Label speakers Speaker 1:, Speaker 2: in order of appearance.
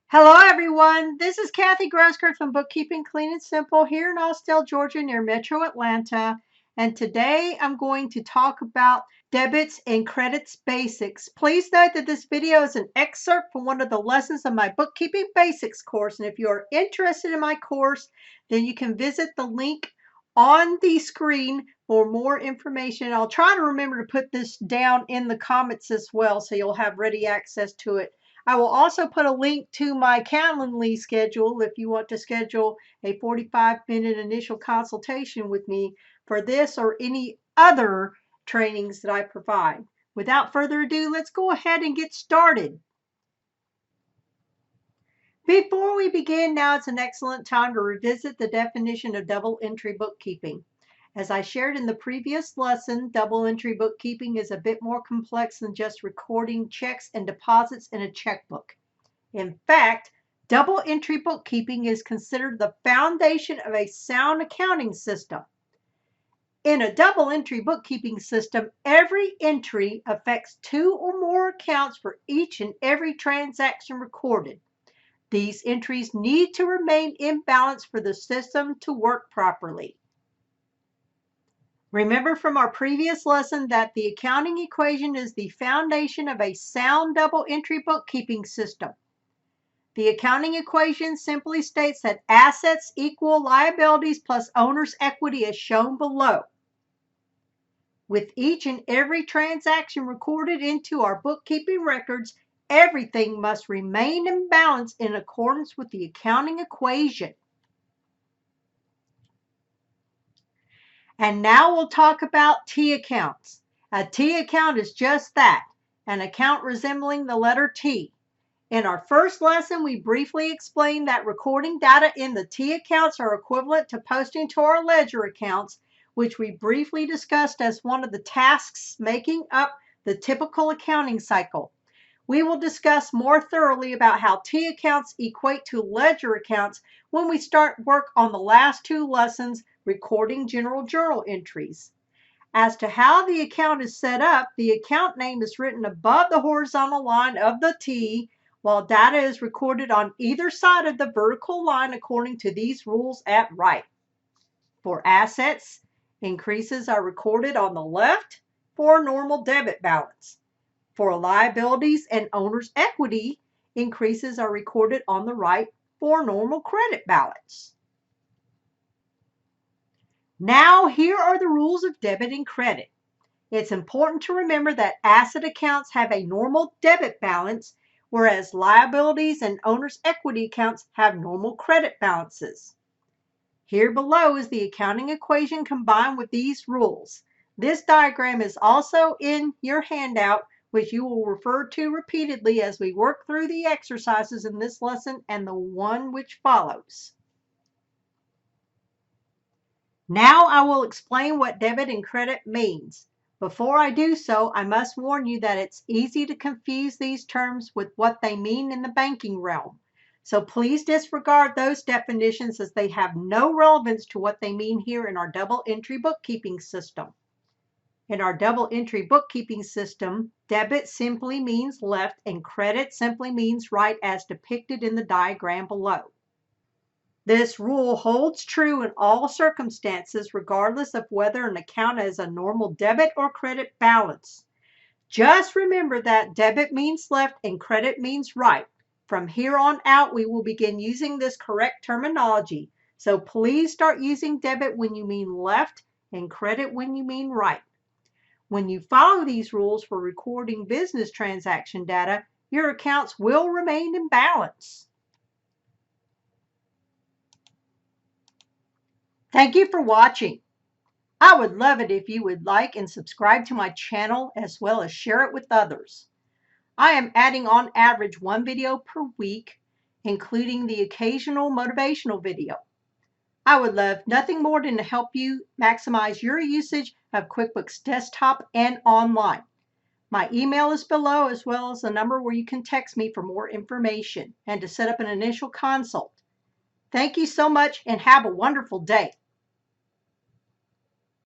Speaker 1: Hello, everyone. This is Kathy Grosskert from Bookkeeping Clean and Simple here in Austell, Georgia, near Metro Atlanta. And today I'm going to talk about debits and credits basics. Please note that this video is an excerpt from one of the lessons of my Bookkeeping Basics course. And if you are interested in my course, then you can visit the link on the screen for more information. I'll try to remember to put this down in the comments as well so you'll have ready access to it. I will also put a link to my Calendly schedule if you want to schedule a 45-minute initial consultation with me for this or any other trainings that I provide. Without further ado, let's go ahead and get started. Before we begin, now it's an excellent time to revisit the definition of double entry bookkeeping. As I shared in the previous lesson, double entry bookkeeping is a bit more complex than just recording checks and deposits in a checkbook. In fact, double entry bookkeeping is considered the foundation of a sound accounting system. In a double entry bookkeeping system, every entry affects two or more accounts for each and every transaction recorded. These entries need to remain in balance for the system to work properly. Remember from our previous lesson that the accounting equation is the foundation of a sound double entry bookkeeping system. The accounting equation simply states that assets equal liabilities plus owner's equity as shown below. With each and every transaction recorded into our bookkeeping records, everything must remain in balance in accordance with the accounting equation. And now we'll talk about T accounts. A T account is just that, an account resembling the letter T. In our first lesson, we briefly explained that recording data in the T accounts are equivalent to posting to our ledger accounts, which we briefly discussed as one of the tasks making up the typical accounting cycle. We will discuss more thoroughly about how T accounts equate to ledger accounts when we start work on the last two lessons, recording general journal entries. As to how the account is set up, the account name is written above the horizontal line of the T, while data is recorded on either side of the vertical line according to these rules at right. For assets, increases are recorded on the left for a normal debit balance. For liabilities and owner's equity, increases are recorded on the right for a normal credit balance. Now, here are the rules of debit and credit. It's important to remember that asset accounts have a normal debit balance, whereas liabilities and owner's equity accounts have normal credit balances. Here below is the accounting equation combined with these rules. This diagram is also in your handout, which you will refer to repeatedly as we work through the exercises in this lesson and the one which follows. Now I will explain what debit and credit means. Before I do so, I must warn you that it's easy to confuse these terms with what they mean in the banking realm. So please disregard those definitions as they have no relevance to what they mean here in our double entry bookkeeping system. In our double entry bookkeeping system, debit simply means left and credit simply means right as depicted in the diagram below. This rule holds true in all circumstances, regardless of whether an account has a normal debit or credit balance. Just remember that debit means left and credit means right. From here on out, we will begin using this correct terminology. So please start using debit when you mean left and credit when you mean right. When you follow these rules for recording business transaction data, your accounts will remain in balance. Thank you for watching. I would love it if you would like and subscribe to my channel as well as share it with others. I am adding on average one video per week, including the occasional motivational video. I would love nothing more than to help you maximize your usage of QuickBooks Desktop and online. My email is below as well as the number where you can text me for more information and to set up an initial consult. Thank you so much and have a wonderful day.